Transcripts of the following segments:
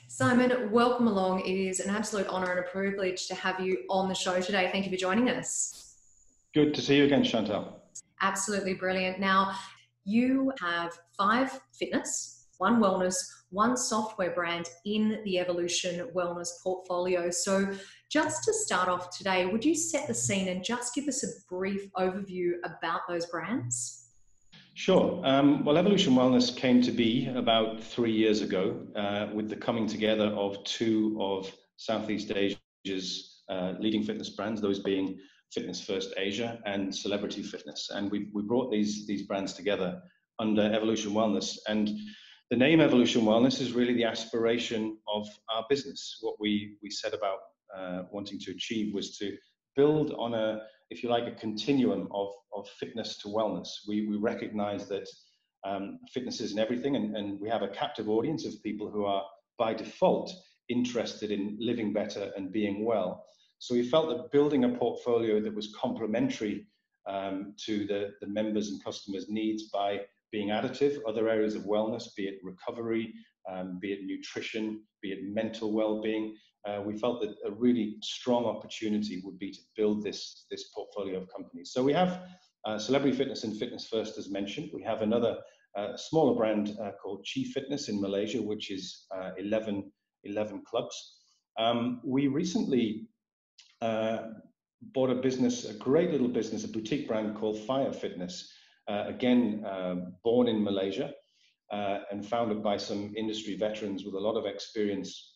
Simon, welcome along. It is an absolute honour and a privilege to have you on the show today. Thank you for joining us. Good to see you again, Chantal. Absolutely brilliant. Now, you have 5 fitness, 1 wellness, 1 software brand in the Evolution Wellness portfolio. So just to start off today, would you set the scene and just give us a brief overview about those brands? Sure. Well, Evolution Wellness came to be about 3 years ago with the coming together of 2 of Southeast Asia's leading fitness brands, those being Fitness First Asia and Celebrity Fitness. And we brought these brands together under Evolution Wellness. And the name Evolution Wellness is really the aspiration of our business. What we set about wanting to achieve was to build on if you like, a continuum of fitness to wellness. We recognize that fitness isn't everything, and we have a captive audience of people who are by default interested in living better and being well. So we felt that building a portfolio that was complementary to the members and customers' needs by being additive, other areas of wellness, be it recovery, be it nutrition, be it mental well-being, we felt that a really strong opportunity would be to build this portfolio of companies. So we have Celebrity Fitness and Fitness First, as mentioned. We have another smaller brand called Chi Fitness in Malaysia, which is 11 clubs. We recently bought a great little business, a boutique brand called Fire Fitness, again born in Malaysia and founded by some industry veterans with a lot of experience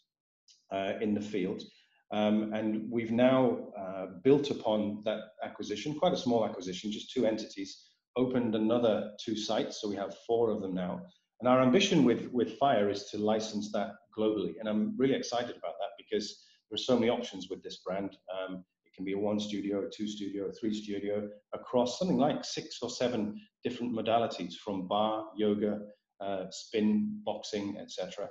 in the field. And we've now built upon that acquisition, quite a small acquisition, just 2 entities, opened another 2 sites, so we have 4 of them now. And our ambition with Fire is to license that globally. And I'm really excited about that because there are so many options with this brand. It can be a 1 studio, a 2 studio, a 3 studio, across something like 6 or 7 different modalities, from bar, yoga, spin, boxing, etc.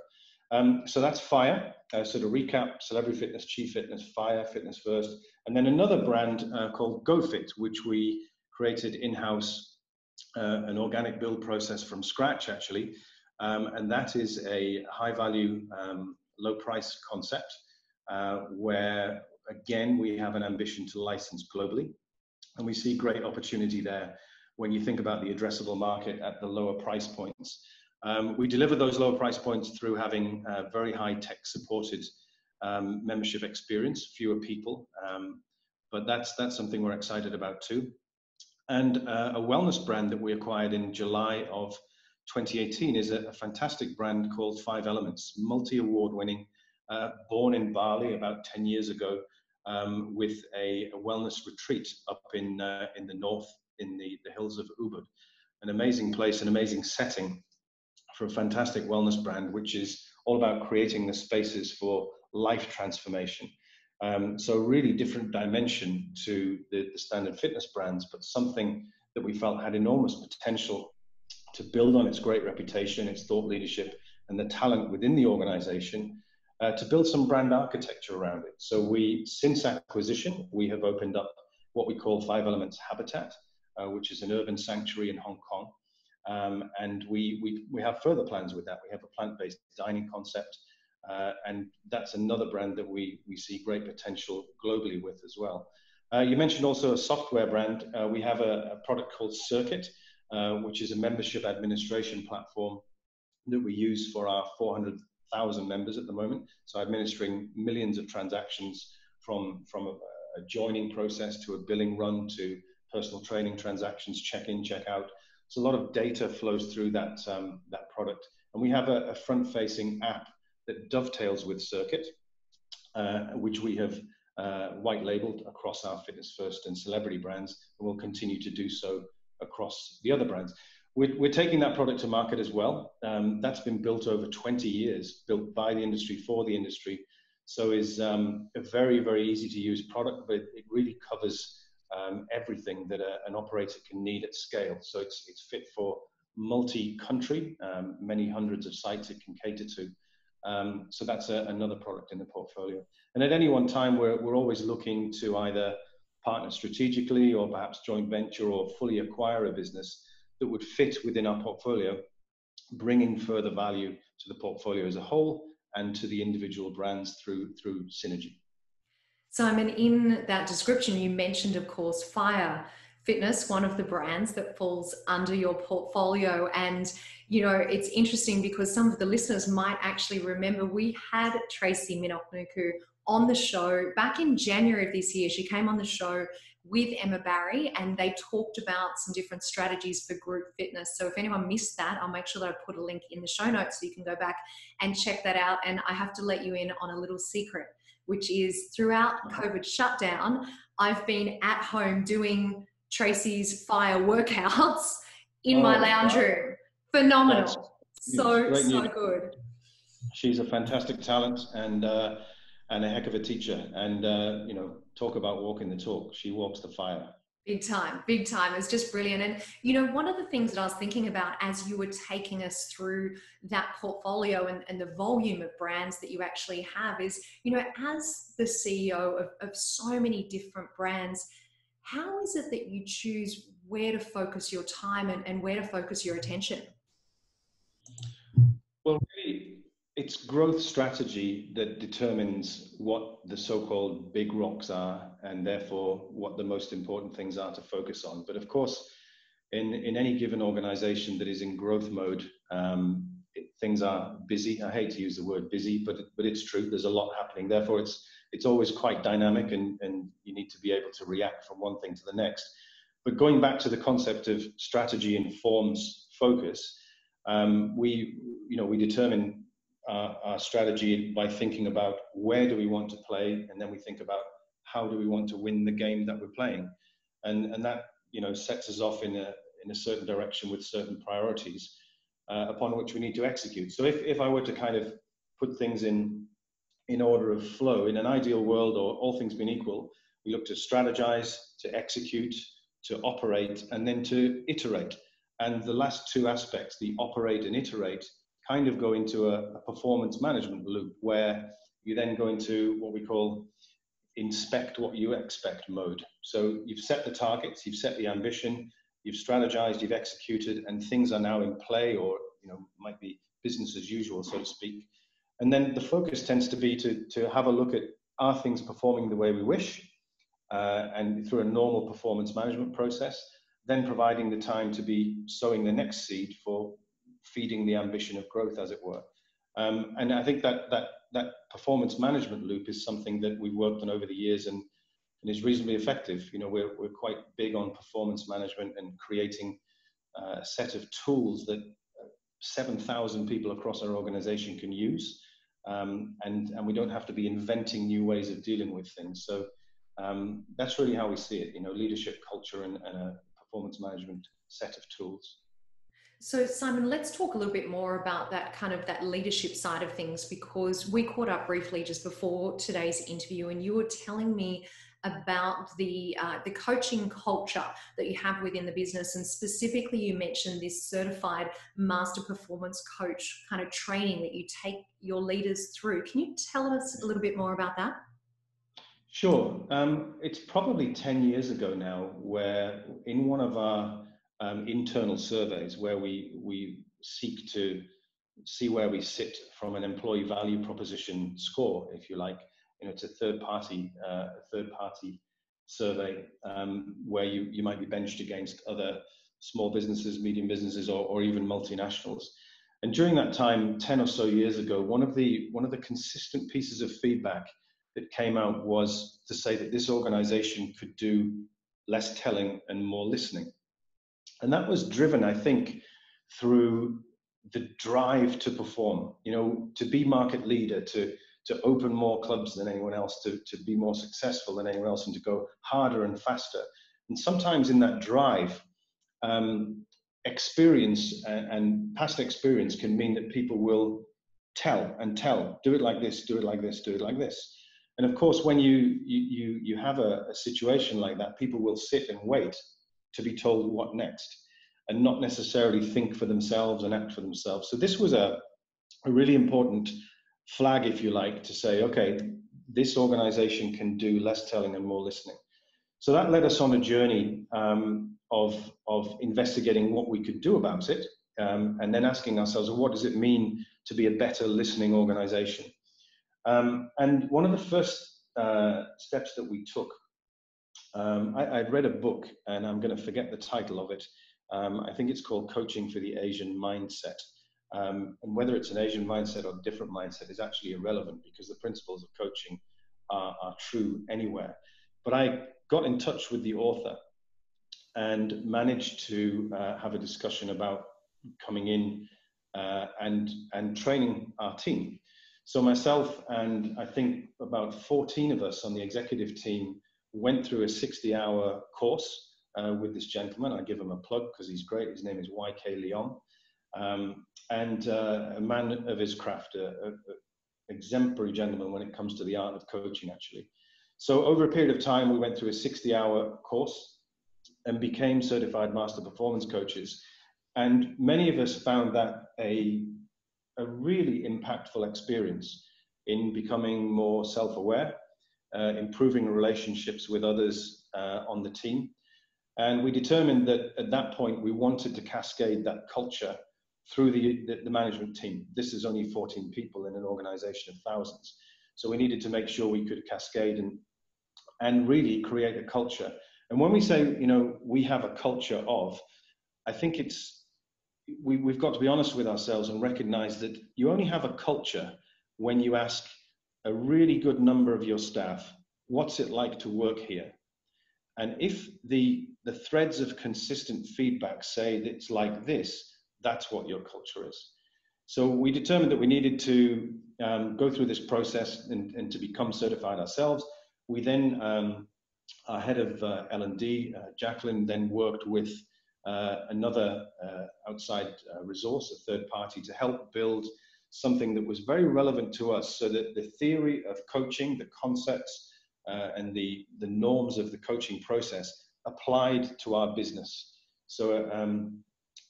So that's Fire. So to recap, Celebrity Fitness, Chi Fitness, Fire, Fitness First, and then another brand called GoFit, which we created in-house, an organic build process from scratch, actually. And that is a high-value, low-price concept where, again, we have an ambition to license globally. And we see great opportunity there when you think about the addressable market at the lower price points. We deliver those lower price points through having very high tech supported membership experience, fewer people, but that's something we're excited about too. And a wellness brand that we acquired in July of 2018 is a fantastic brand called 5 Elements, multi-award winning, born in Bali about 10 years ago, with a wellness retreat up in the north, in the hills of Ubud. An amazing place, an amazing setting for a fantastic wellness brand, which is all about creating the spaces for life transformation. So really different dimension to the standard fitness brands, but something that we felt had enormous potential to build on its great reputation, its thought leadership, and the talent within the organization to build some brand architecture around it. So since acquisition, we have opened up what we call 5 Elements Habitat, which is an urban sanctuary in Hong Kong. And we have further plans with that. We have a plant-based dining concept, and that's another brand that we see great potential globally with as well. You mentioned also a software brand. We have a product called Circuit, which is a membership administration platform that we use for our 400,000 members at the moment. So administering millions of transactions from a joining process to a billing run to personal training transactions, check-in, check-out. So a lot of data flows through that product. And we have a front-facing app that dovetails with Circuit, which we have white labeled across our Fitness First and Celebrity brands, and we'll continue to do so across the other brands. We're taking that product to market as well. That's been built over 20 years, built by the industry for the industry. So is a very, very easy to use product, but it really covers everything that an operator can need at scale. So it's fit for multi-country, many hundreds of sites it can cater to. So that's another product in the portfolio. And at any one time, we're always looking to either partner strategically or perhaps joint venture or fully acquire a business that would fit within our portfolio, bringing further value to the portfolio as a whole and to the individual brands through synergy. Simon, in that description, you mentioned, of course, Fire Fitness, one of the brands that falls under your portfolio. And, you know, it's interesting because some of the listeners might actually remember we had Tracy Minoknuku on the show back in January of this year. She came on the show with Emma Barry and they talked about some different strategies for group fitness. So if anyone missed that, I'll make sure that I put a link in the show notes so you can go back and check that out. And I have to let you in on a little secret, which is throughout COVID shutdown, I've been at home doing Tracy's Fire workouts in my lounge room. Phenomenal. So good. She's a fantastic talent and a heck of a teacher. And, you know, talk about walking the talk. She walks the fire. Big time, big time. It's just brilliant. And, you know, one of the things that I was thinking about as you were taking us through that portfolio and the volume of brands that you actually have is, you know, as the CEO of so many different brands, how is it that you choose where to focus your time and where to focus your attention? Well, really, it's growth strategy that determines what the so-called big rocks are and therefore what the most important things are to focus on. But of course, in any given organization that is in growth mode, things are busy. I hate to use the word busy, but it's true. There's a lot happening. Therefore, it's always quite dynamic and you need to be able to react from one thing to the next. But going back to the concept of strategy informs focus, we determine our strategy by thinking about where do we want to play, and then we think about how do we want to win the game that we're playing, and that, you know, sets us off in a certain direction with certain priorities upon which we need to execute. So if I were to kind of put things in order of flow, in an ideal world, or all things being equal, we look to strategize, to execute, to operate, and then to iterate. And the last two aspects, the operate and iterate, kind of go into a performance management loop where you then go into what we call inspect what you expect mode. So you've set the targets, you've set the ambition, you've strategized, you've executed, and things are now in play, or, you know, might be business as usual, so to speak. And then the focus tends to be to have a look at, are things performing the way we wish, and through a normal performance management process, then providing the time to be sowing the next seed for feeding the ambition of growth, as it were. And I think that performance management loop is something that we've worked on over the years and is reasonably effective. You know, we're quite big on performance management and creating a set of tools that 7,000 people across our organization can use. And we don't have to be inventing new ways of dealing with things. So that's really how we see it, you know, leadership culture and a performance management set of tools. So Simon, let's talk a little bit more about that kind of that leadership side of things, because we caught up briefly just before today's interview and you were telling me about the coaching culture that you have within the business, and specifically you mentioned this certified master performance coach kind of training that you take your leaders through. Can you tell us a little bit more about that? Sure. It's probably 10 years ago now, where in one of our internal surveys, where we seek to see where we sit from an employee value proposition score, if you like. You know, it's a third party survey where you might be benched against other small businesses, medium businesses, or even multinationals. And during that time, 10 or so years ago, one of the consistent pieces of feedback that came out was to say that this organization could do less telling and more listening. And that was driven, I think, through the drive to perform, you know, to be market leader, to open more clubs than anyone else, to be more successful than anyone else, and to go harder and faster. And sometimes in that drive, experience and past experience can mean that people will tell, do it like this, do it like this, do it like this. And of course, when you have a situation like that, people will sit and wait to be told what next, and not necessarily think for themselves and act for themselves. So this was a really important flag, if you like, to say, okay, this organization can do less telling and more listening. So that led us on a journey of investigating what we could do about it. and then asking ourselves, well, what does it mean to be a better listening organization? And one of the first steps that we took, I'd read a book, and I'm going to forget the title of it. I think it's called Coaching for the Asian Mindset. And whether it's an Asian mindset or a different mindset is actually irrelevant, because the principles of coaching are true anywhere. But I got in touch with the author and managed to have a discussion about coming in and training our team. So myself and I think about 14 of us on the executive team went through a 60-hour course with this gentleman. I give him a plug because he's great. His name is YK Leon, and a man of his craft, an exemplary gentleman when it comes to the art of coaching, actually. So over a period of time, we went through a 60-hour course and became certified master performance coaches. And many of us found that a really impactful experience in becoming more self-aware, improving relationships with others on the team. And we determined that at that point, we wanted to cascade that culture through the management team. This is only 14 people in an organization of thousands. So we needed to make sure we could cascade and really create a culture. And when we say, we have a culture of, I think we've got to be honest with ourselves and recognize that you only have a culture when you ask a really good number of your staff, what's it like to work here? And if the threads of consistent feedback say that it's like this, that's what your culture is. So we determined that we needed to go through this process and to become certified ourselves. We then, our head of L&D, Jacqueline, then worked with another outside resource, a third party, to help build something that was very relevant to us, so that the theory of coaching, the concepts and the norms of the coaching process applied to our business. So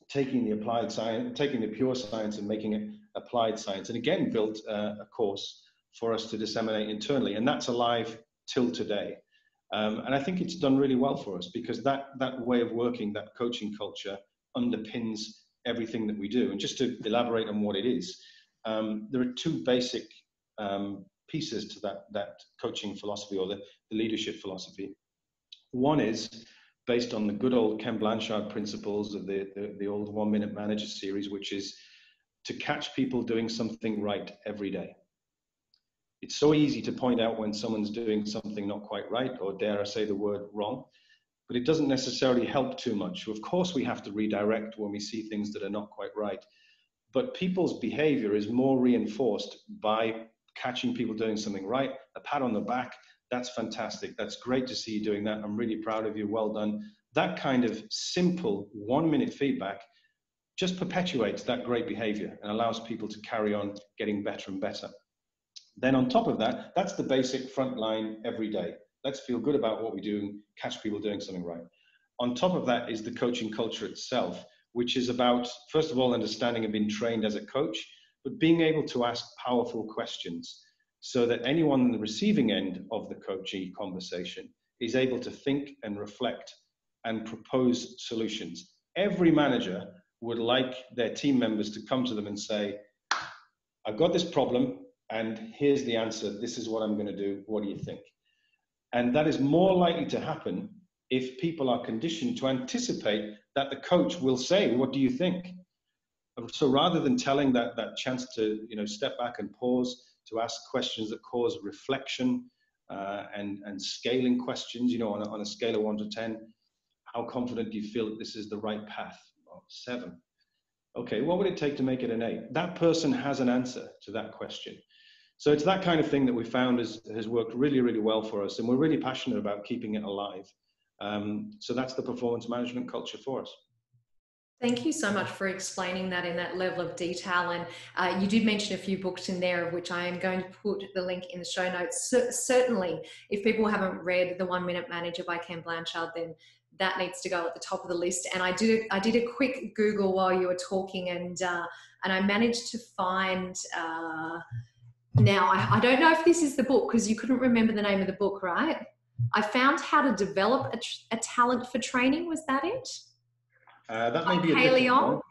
taking the applied science, taking the pure science and making it applied science, and again built a course for us to disseminate internally, and that's alive till today. And I think it's done really well for us, because that way of working, that coaching culture, underpins everything that we do. And just to elaborate on what it is, there are two basic pieces to that coaching philosophy, or the leadership philosophy. One is based on the good old Ken Blanchard principles of the old 1 Minute Manager series, which is to catch people doing something right every day. It's so easy to point out when someone's doing something not quite right, or dare I say the word wrong, but it doesn't necessarily help too much. Of course, we have to redirect when we see things that are not quite right, but people's behavior is more reinforced by catching people doing something right. A pat on the back, that's fantastic. That's great to see you doing that. I'm really proud of you. Well done. That kind of simple 1 minute feedback just perpetuates that great behavior and allows people to carry on getting better and better. Then on top of that, that's the basic front line every day. Let's feel good about what we do and catch people doing something right. On top of that is the coaching culture itself, which is about, first of all, understanding and being trained as a coach, but being able to ask powerful questions so that anyone on the receiving end of the coaching conversation is able to think and reflect and propose solutions. Every manager would like their team members to come to them and say, I've got this problem, and here's the answer. This is what I'm going to do. What do you think? And that is more likely to happen if people are conditioned to anticipate that the coach will say, what do you think? So rather than telling that chance to step back and pause, to ask questions that cause reflection and scaling questions, on a scale of 1 to 10, how confident do you feel that this is the right path? Oh, 7. Okay, what would it take to make it an 8? That person has an answer to that question. So it's that kind of thing that we found has worked really, really well for us, and we're really passionate about keeping it alive. So that's the performance management culture for us. Thank you so much for explaining that in that level of detail. And you did mention a few books in there, of which I am going to put the link in the show notes. Certainly, if people haven't read The 1 Minute Manager by Ken Blanchard, then that needs to go at the top of the list. And I did a quick Google while you were talking, and I managed to find. Now, I don't know if this is the book, because you couldn't remember the name of the book, right? I found How to Develop a Talent for Training. Was that it? That may be a different one.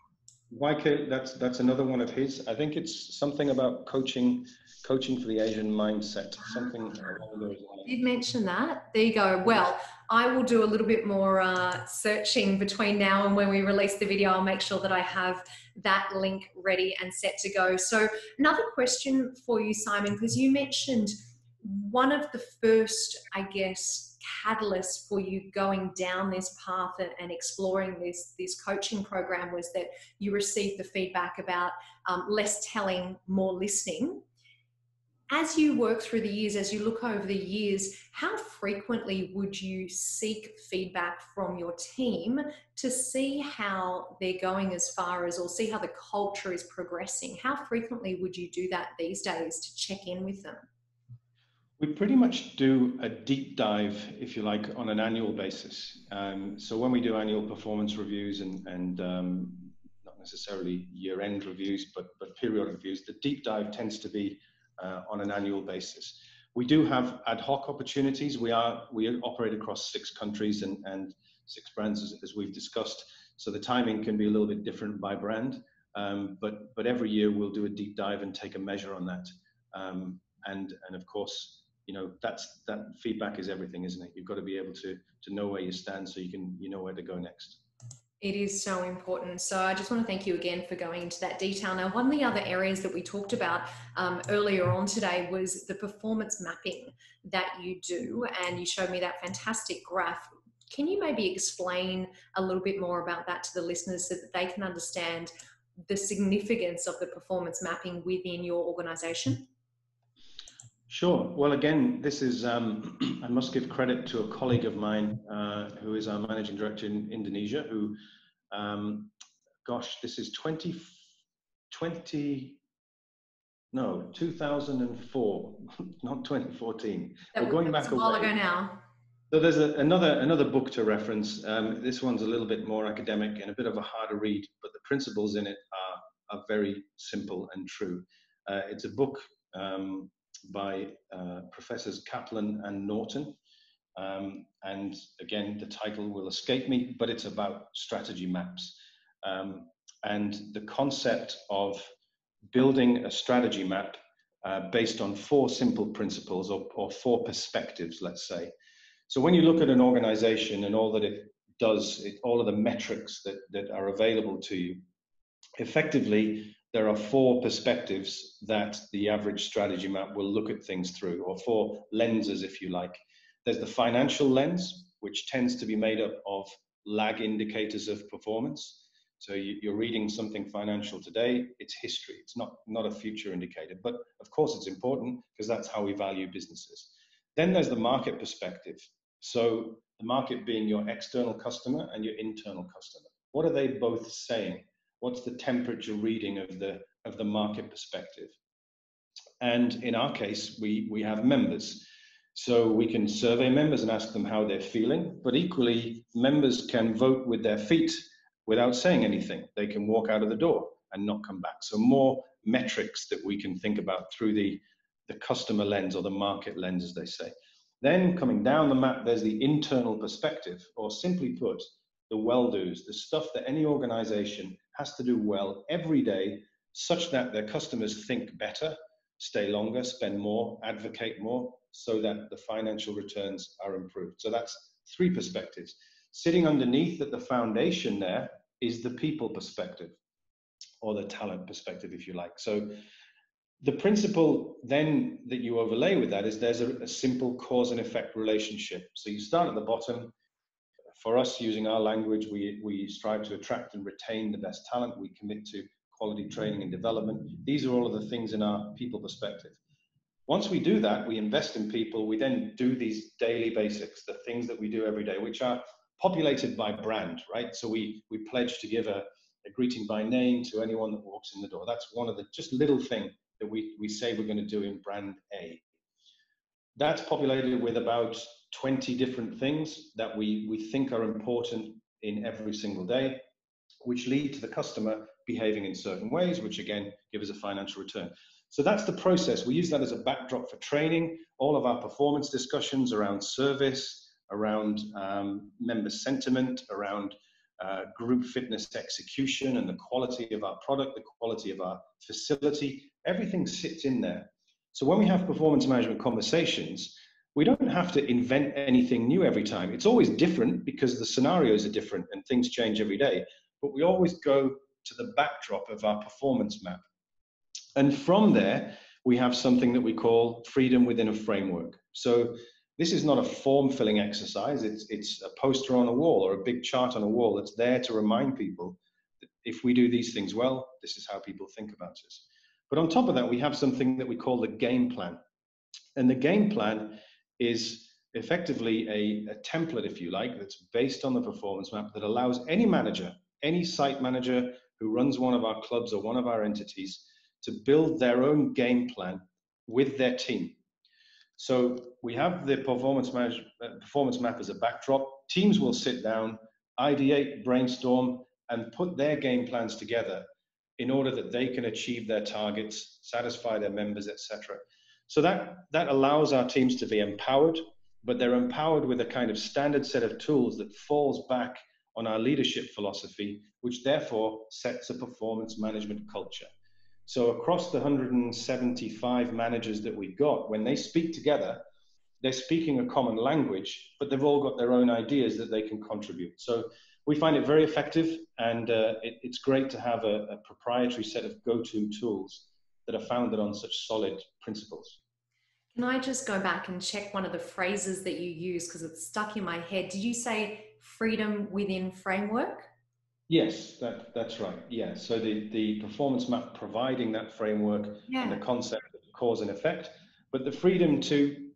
That's another one of his. I think it's something about coaching for the Asian mindset, something along those lines. Did mention that. There you go. Well, I will do a little bit more searching between now and when we release the video. I'll make sure that I have that link ready and set to go. So another question for you, Simon, because you mentioned one of the first, I guess, catalysts for you going down this path and exploring this coaching program was that you received the feedback about less telling, more listening. As you work through the years, as you look over the years, how frequently would you seek feedback from your team to see how they're going as far as, or see how the culture is progressing? How frequently would you do that these days to check in with them? We pretty much do a deep dive, if you like, on an annual basis. So when we do annual performance reviews and not necessarily year-end reviews, but periodic reviews, the deep dive tends to be on an annual basis. We do have ad hoc opportunities. We operate across 6 countries and 6 brands, as we've discussed. So the timing can be a little bit different by brand. But every year we'll do a deep dive and take a measure on that. And of course, you know, that feedback is everything, isn't it? You've got to be able to know where you stand so you know where to go next. It is so important. So I just want to thank you again for going into that detail. Now, one of the other areas that we talked about earlier on today was the performance mapping that you do, and you showed me that fantastic graph. Can you maybe explain a little bit more about that to the listeners so that they can understand the significance of the performance mapping within your organization? Sure. Well, again, this is, I must give credit to a colleague of mine who is our managing director in Indonesia, who, this is 2004, not 2014. We're going back a while ago now. So there's another book to reference. This one's a little bit more academic and a bit of a harder read, but the principles in it are very simple and true. It's a book by Professors Kaplan and Norton. And again, the title will escape me, but it's about strategy maps. And the concept of building a strategy map based on 4 simple principles or 4 perspectives, let's say. So when you look at an organization and all that it does, all of the metrics that are available to you, effectively, there are 4 perspectives that the average strategy map will look at things through, or 4 lenses, if you like. There's the financial lens, which tends to be made up of lag indicators of performance. So you're reading something financial today, it's history. It's not a future indicator, but of course it's important because that's how we value businesses. Then there's the market perspective. So the market being your external customer and your internal customer. What are they both saying? What's the temperature reading of the market perspective? And in our case, we have members. So we can survey members and ask them how they're feeling, but equally, members can vote with their feet without saying anything. They can walk out of the door and not come back. So more metrics that we can think about through the customer lens or the market lens, as they say. Then coming down the map, there's the internal perspective, or simply put, the well-dos, the stuff that any organization has to do well every day, such that their customers think better, stay longer, spend more, advocate more, so that the financial returns are improved. So that's 3 perspectives. Sitting underneath at the foundation there is the people perspective, or the talent perspective, if you like. So the principle then that you overlay with that is there's a simple cause and effect relationship. So you start at the bottom. For us, using our language, we strive to attract and retain the best talent. We commit to quality training and development. These are all of the things in our people perspective. Once we do that, we invest in people. We then do these daily basics, the things that we do every day, which are populated by brand, right? So we pledge to give a greeting by name to anyone that walks in the door. That's one of the just little thing that we say we're going to do in brand A. That's populated with about 20 different things that we think are important in every single day, which lead to the customer behaving in certain ways, which again give us a financial return. So that's the process. We use that as a backdrop for training. All of our performance discussions around service, around member sentiment, around group fitness execution and the quality of our product, the quality of our facility, everything sits in there. So when we have performance management conversations, we don't have to invent anything new every time. It's always different because the scenarios are different and things change every day. But we always go to the backdrop of our performance map. And from there, we have something that we call freedom within a framework. So this is not a form-filling exercise. It's a poster on a wall or a big chart on a wall that's there to remind people that if we do these things well, this is how people think about us. But on top of that, we have something that we call the game plan. And the game plan is effectively a template, if you like, that's based on the performance map that allows any manager, any site manager who runs one of our clubs or one of our entities to build their own game plan with their team. So we have the performance map as a backdrop. Teams will sit down, ideate, brainstorm, and put their game plans together in order that they can achieve their targets, satisfy their members, etc. So that allows our teams to be empowered, but they're empowered with a kind of standard set of tools that falls back on our leadership philosophy, which therefore sets a performance management culture. So across the 175 managers that we've got, when they speak together, they're speaking a common language, but they've all got their own ideas that they can contribute. So we find it very effective, and it's great to have a proprietary set of go-to tools that are founded on such solid principles. Can I just go back and check one of the phrases that you use because it's stuck in my head? Did you say freedom within framework? Yes, that's right. Yeah. So the performance map providing that framework and the concept of cause and effect, but the freedom to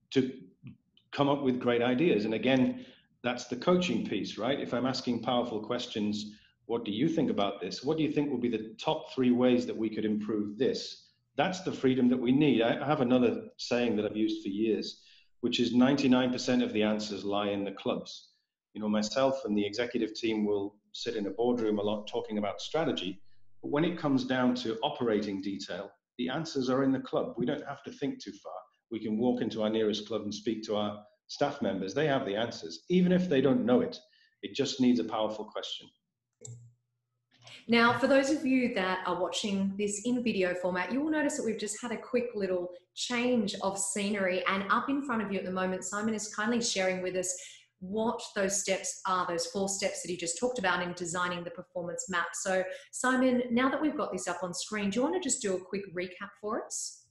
come up with great ideas. And again, that's the coaching piece, right? If I'm asking powerful questions, what do you think about this? What do you think will be the top 3 ways that we could improve this? That's the freedom that we need. I have another saying that I've used for years, which is 99% of the answers lie in the clubs. You know, myself and the executive team will sit in a boardroom a lot talking about strategy, but when it comes down to operating detail, the answers are in the club. We don't have to think too far. We can walk into our nearest club and speak to our staff members. They have the answers, even if they don't know it. It just needs a powerful question. Now, for those of you that are watching this in video format, you will notice that we've just had a quick little change of scenery, and up in front of you at the moment, Simon is kindly sharing with us what those steps are, those 4 steps that he just talked about in designing the performance map. So Simon, now that we've got this up on screen, do you want to just do a quick recap for us?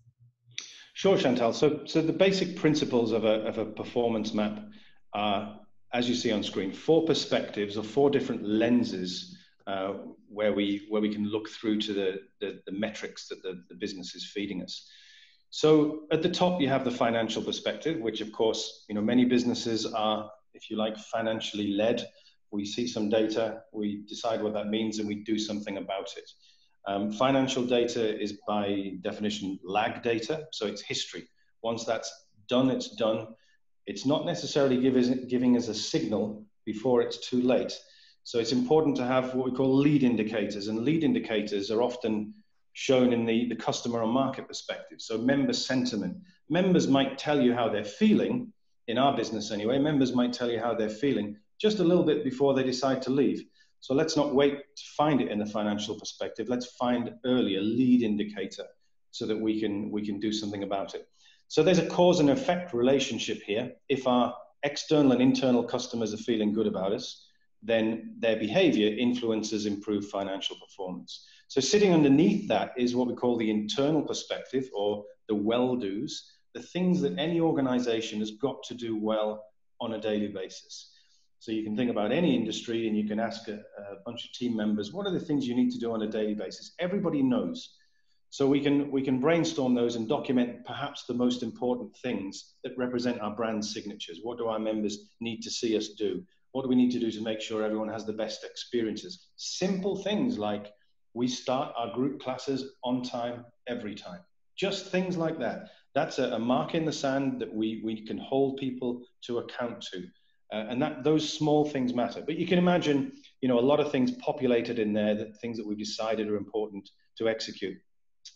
Sure, Chantal. So the basic principles of a performance map are, as you see on screen, 4 perspectives or 4 different lenses where we can look through to the metrics that the business is feeding us. So at the top, you have the financial perspective, which of course, you know, many businesses are, if you like, financially led. We see some data, we decide what that means, and we do something about it. Financial data is by definition lag data, so it's history. Once that's done, it's done. It's not necessarily giving us a signal before it's too late. So it's important to have what we call lead indicators, and lead indicators are often shown in the customer or market perspective. So member sentiment. Members might tell you how they're feeling, in our business anyway. Members might tell you how they're feeling just a little bit before they decide to leave. So let's not wait to find it in the financial perspective. Let's find early a lead indicator so that we can do something about it. So there's a cause and effect relationship here. If our external and internal customers are feeling good about us, then their behavior influences improved financial performance. So sitting underneath that is what we call the internal perspective, or the well-dos, the things that any organization has got to do well on a daily basis. So you can think about any industry and you can ask a bunch of team members, what are the things you need to do on a daily basis? Everybody knows. So we can brainstorm those and document perhaps the most important things that represent our brand signatures. What do our members need to see us do? What do we need to do to make sure everyone has the best experiences? Simple things like we start our group classes on time, every time. Just things like that. That's a mark in the sand that we can hold people to account to. And those small things matter. But you can imagine, you know, a lot of things populated in there, that things that we've decided are important to execute.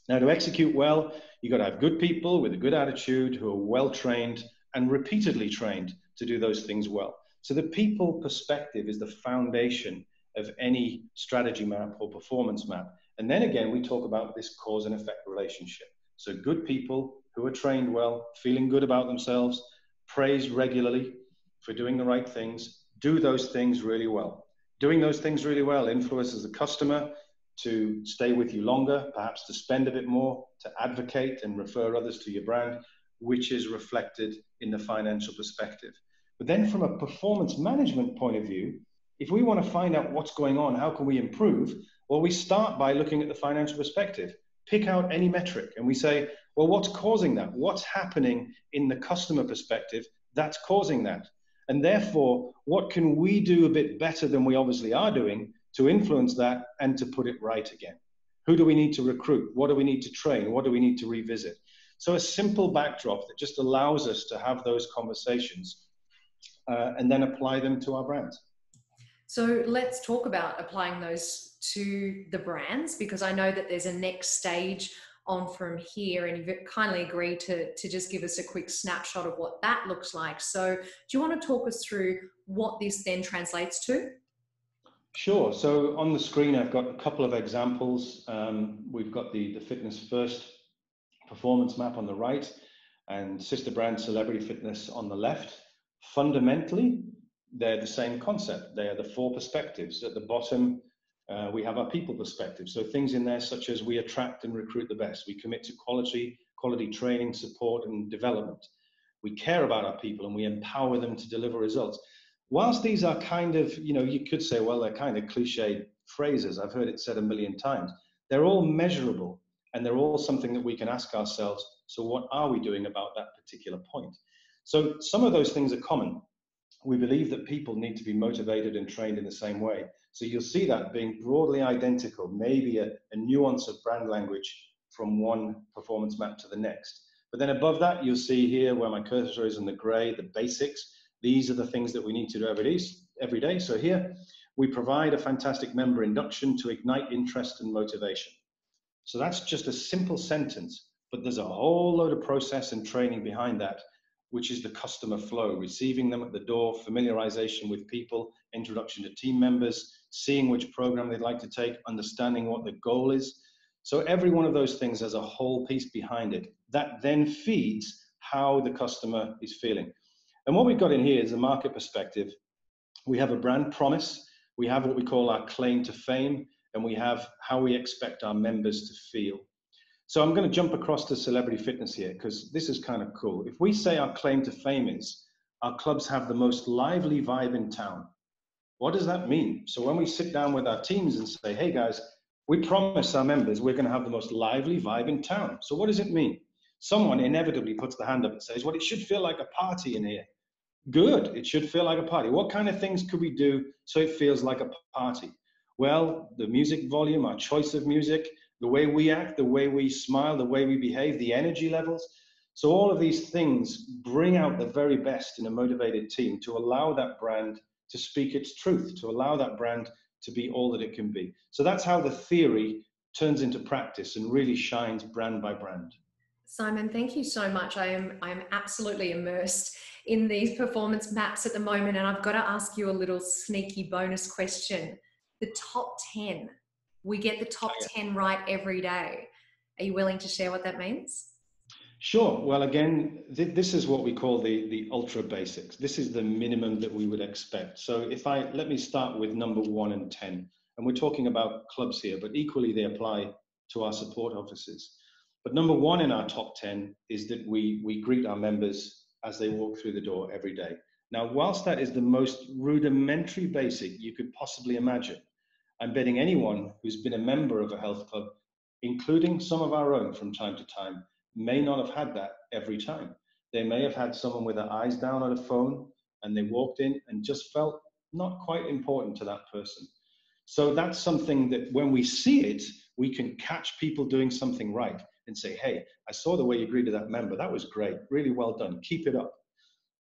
Now, to execute well, you've got to have good people with a good attitude who are well trained and repeatedly trained to do those things well. So the people perspective is the foundation of any strategy map or performance map. And then again, we talk about this cause and effect relationship. So good people who are trained well, feeling good about themselves, praised regularly for doing the right things, do those things really well. Doing those things really well influences the customer to stay with you longer, perhaps to spend a bit more, to advocate and refer others to your brand, which is reflected in the financial perspective. But then from a performance management point of view, if we want to find out what's going on, how can we improve? Well, we start by looking at the financial perspective. Pick out any metric and we say, well, what's causing that? What's happening in the customer perspective that's causing that? And therefore, what can we do a bit better than we obviously are doing to influence that and to put it right again? Who do we need to recruit? What do we need to train? What do we need to revisit? So a simple backdrop that just allows us to have those conversations and then apply them to our brands. So let's talk about applying those to the brands, because I know that there's a next stage on from here, and you've kindly agreed to just give us a quick snapshot of what that looks like. So do you want to talk us through what this then translates to? Sure. So on the screen, I've got a couple of examples. We've got the Fitness First performance map on the right and sister brand Celebrity Fitness on the left. Fundamentally, they're the same concept. They are the four perspectives. At the bottom, we have our people perspective. So things in there such as we attract and recruit the best. We commit to quality training, support, and development. We care about our people and we empower them to deliver results. Whilst these are kind of, you could say, well, they're kind of cliche phrases. I've heard it said a million times. They're all measurable and they're all something that we can ask ourselves. So what are we doing about that particular point? So some of those things are common. We believe that people need to be motivated and trained in the same way. So you'll see that being broadly identical, maybe a nuance of brand language from one performance map to the next. But then above that, you'll see here where my cursor is in the gray, the basics. These are the things that we need to do every day. So here we provide a fantastic member induction to ignite interest and motivation. So that's just a simple sentence, but there's a whole load of process and training behind that, which is the customer flow, receiving them at the door, familiarization with people, introduction to team members, seeing which program they'd like to take, understanding what the goal is. So every one of those things has a whole piece behind it that then feeds how the customer is feeling. And what we've got in here is a market perspective. We have a brand promise, we have what we call our claim to fame, and we have how we expect our members to feel. So I'm going to jump across to Celebrity Fitness here because this is kind of cool. If we say our claim to fame is our clubs have the most lively vibe in town, what does that mean? So when we sit down with our teams and say, hey guys, we promise our members we're going to have the most lively vibe in town. So what does it mean? Someone inevitably puts the hand up and says, well, it should feel like a party in here. Good, it should feel like a party. What kind of things could we do so it feels like a party? Well, the music volume, our choice of music, the way we act, the way we smile, the way we behave, the energy levels. So all of these things bring out the very best in a motivated team to allow that brand to speak its truth, to allow that brand to be all that it can be. So that's how the theory turns into practice and really shines brand by brand. Simon, thank you so much. I'm absolutely immersed in these performance maps at the moment, and I've got to ask you a little sneaky bonus question. The top 10. We get the top 10 right every day. Are you willing to share what that means? Sure. Well, again, this is what we call the ultra basics. This is the minimum that we would expect. So let me start with number 1 and 10. And we're talking about clubs here, but equally they apply to our support offices. But number 1 in our top 10 is that we greet our members as they walk through the door every day. Now, whilst that is the most rudimentary basic you could possibly imagine, I'm betting anyone who's been a member of a health club, including some of our own from time to time, may not have had that every time. They may have had someone with their eyes down on a phone and they walked in and just felt not quite important to that person. So that's something that when we see it, we can catch people doing something right and say, hey, I saw the way you greeted that member. That was great. Really well done. Keep it up.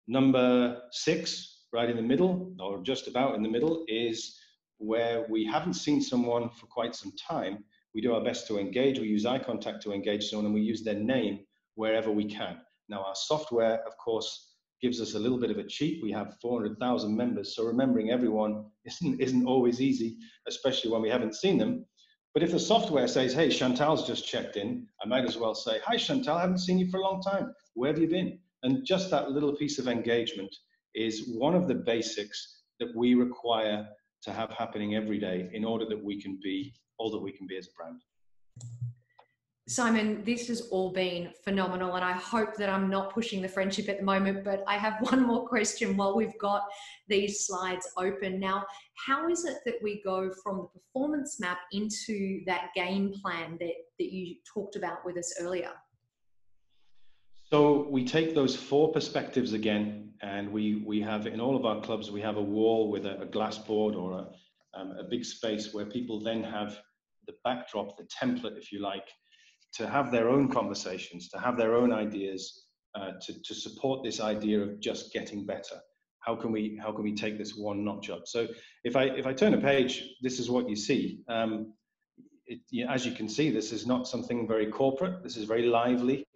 Number 6, right in the middle, or just about in the middle, is where we haven't seen someone for quite some time. We do our best to engage. We use eye contact to engage someone, and we use their name wherever we can. Now, our software, of course, gives us a little bit of a cheat. We have 400,000 members, so remembering everyone isn't always easy, especially when we haven't seen them. But if the software says, hey, Chantal's just checked in, I might as well say, hi, Chantal, I haven't seen you for a long time. Where have you been? And just that little piece of engagement is one of the basics that we require to have happening every day in order that we can be all that we can be as a brand. Simon, this has all been phenomenal, and I hope that I'm not pushing the friendship at the moment, but I have one more question while we've got these slides open. Now, how is it that we go from the performance map into that game plan that you talked about with us earlier? So we take those 4 perspectives again, and we have, in all of our clubs, we have a wall with a glass board or a big space where people then have the backdrop, the template, if you like, to have their own conversations, to have their own ideas, to support this idea of just getting better. How can we take this one notch up? So if I turn a page, this is what you see. As you can see, this is not something very corporate. This is very lively.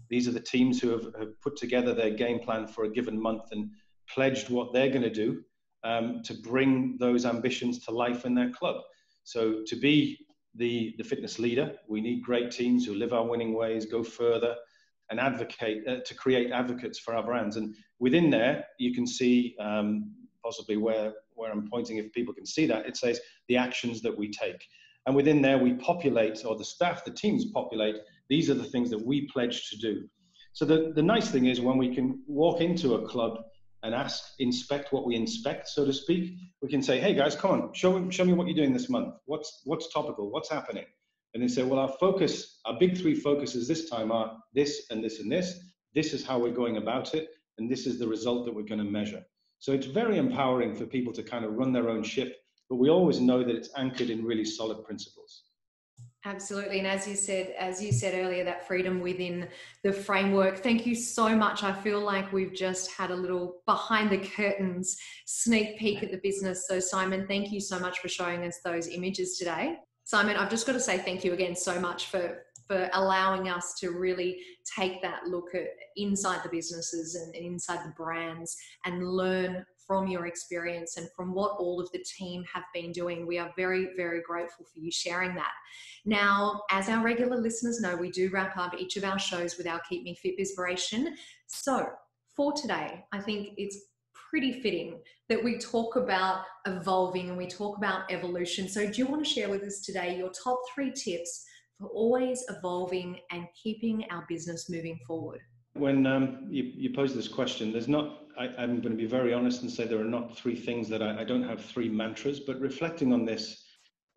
These are the teams who have put together their game plan for a given month and pledged what they're going to do to bring those ambitions to life in their club. So to be the fitness leader, we need great teams who live our winning ways, go further, and advocate to create advocates for our brands. And within there, you can see possibly where I'm pointing, if people can see that, it says the actions that we take. And within there, we populate, or the staff, the teams populate, these are the things that we pledge to do. So the nice thing is when we can walk into a club and inspect what we inspect, so to speak, we can say, hey guys, come on, show me what you're doing this month. What's topical, what's happening? And they say, well, our big 3 focuses this time are this and this and this. This is how we're going about it. And this is the result that we're going to measure. So it's very empowering for people to kind of run their own ship, but we always know that it's anchored in really solid principles. Absolutely. And as you said earlier, that freedom within the framework. Thank you so much. I feel like we've just had a little behind the curtains sneak peek at the business. So Simon, thank you so much for showing us those images today. Simon, I've just got to say thank you again so much for allowing us to really take that look at inside the businesses and inside the brands and learn from your experience and from what all of the team have been doing. We are very, very grateful for you sharing that. Now, as our regular listeners know, we do wrap up each of our shows with our Keep Me Fit Inspiration. So for today, I think it's pretty fitting that we talk about evolving and we talk about evolution. So do you want to share with us today your top 3 tips for always evolving and keeping our business moving forward? When you pose this question, I'm going to be very honest and say there are not 3 things that I don't have 3 mantras, but reflecting on this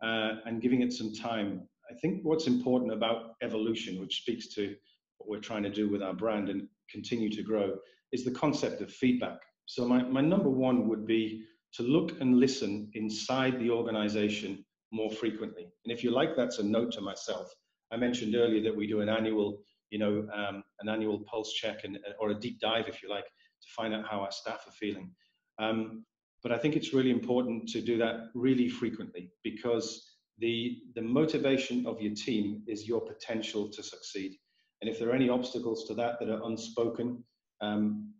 and giving it some time, I think what's important about evolution, which speaks to what we're trying to do with our brand and continue to grow, is the concept of feedback. So my number 1 would be to look and listen inside the organization more frequently. And if you like, that's a note to myself. I mentioned earlier that we do an annual pulse check or a deep dive, if you like, to find out how our staff are feeling. But I think it's really important to do that really frequently, because the motivation of your team is your potential to succeed. And if there are any obstacles to that are unspoken,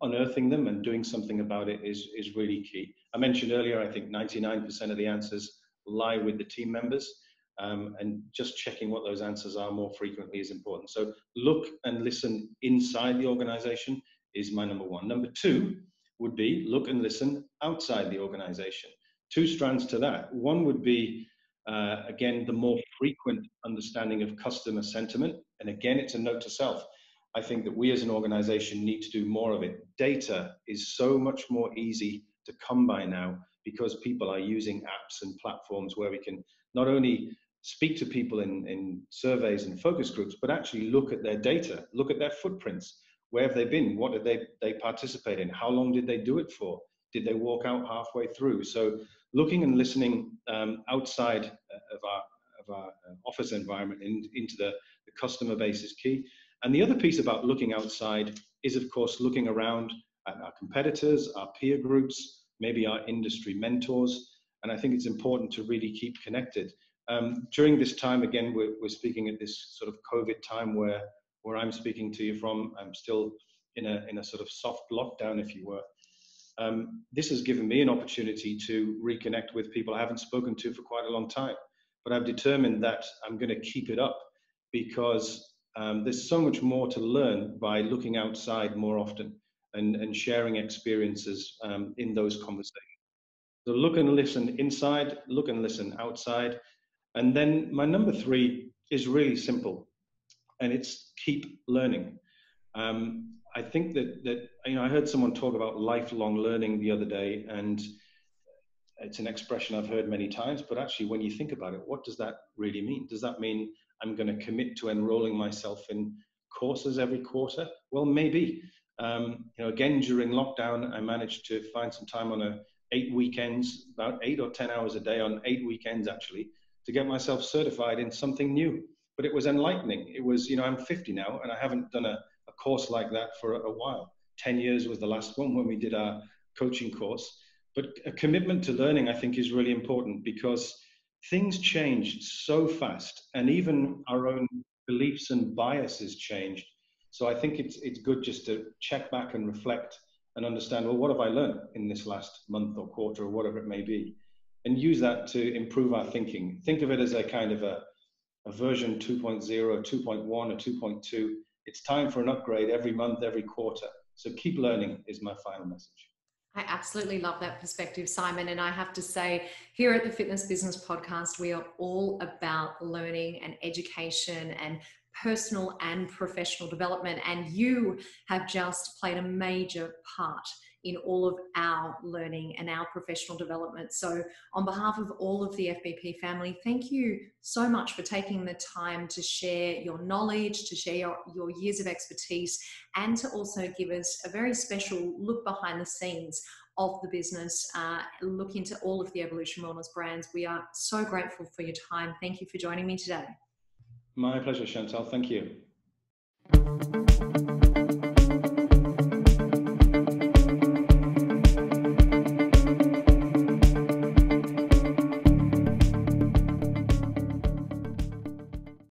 unearthing them and doing something about it is really key. I mentioned earlier, I think 99% of the answers lie with the team members. And just checking what those answers are more frequently is important. So look and listen inside the organization is my number 1. Number 2 would be look and listen outside the organization. 2 strands to that. One would be, again, the more frequent understanding of customer sentiment. And again, it's a note to self. I think that we as an organization need to do more of it. Data is so much more easy to come by now because people are using apps and platforms where we can not only speak to people in surveys and focus groups, but actually look at their data, look at their footprints. Where have they been? What did they participate in? How long did they do it for? Did they walk out halfway through? So looking and listening outside of our office environment into the customer base is key. And the other piece about looking outside is, of course, looking around at our competitors, our peer groups, maybe our industry mentors. And I think it's important to really keep connected. During this time, again, we're speaking at this sort of COVID time where I'm speaking to you from. I'm still in a sort of soft lockdown, if you were. This has given me an opportunity to reconnect with people I haven't spoken to for quite a long time. But I've determined that I'm going to keep it up because there's so much more to learn by looking outside more often and sharing experiences in those conversations. So look and listen inside, look and listen outside. And then my number 3 is really simple, and it's keep learning. I think that I heard someone talk about lifelong learning the other day, and it's an expression I've heard many times, but actually when you think about it, what does that really mean? Does that mean I'm going to commit to enrolling myself in courses every quarter? Well, maybe. Again, during lockdown, I managed to find some time on 8 weekends, about 8 or 10 hours a day on 8 weekends actually, to get myself certified in something new. But it was enlightening. It was, I'm 50 now and I haven't done a course like that for a while. 10 years was the last one when we did our coaching course. But a commitment to learning, I think, is really important because things change so fast, and even our own beliefs and biases changed. So I think it's good just to check back and reflect and understand, well, what have I learned in this last month or quarter or whatever it may be, and use that to improve our thinking. Think of it as a kind of a version 2.0, 2.1 or 2.2. It's time for an upgrade every month, every quarter. So keep learning is my final message. I absolutely love that perspective, Simon. And I have to say, here at the Fitness Business Podcast, we are all about learning and education and personal and professional development. And you have just played a major part in all of our learning and our professional development. So on behalf of all of the FBP family, thank you so much for taking the time to share your knowledge, to share your years of expertise, and to also give us a very special look behind the scenes of the business, look into all of the Evolution Wellness brands. We are so grateful for your time. Thank you for joining me today. My pleasure, Chantal. Thank you.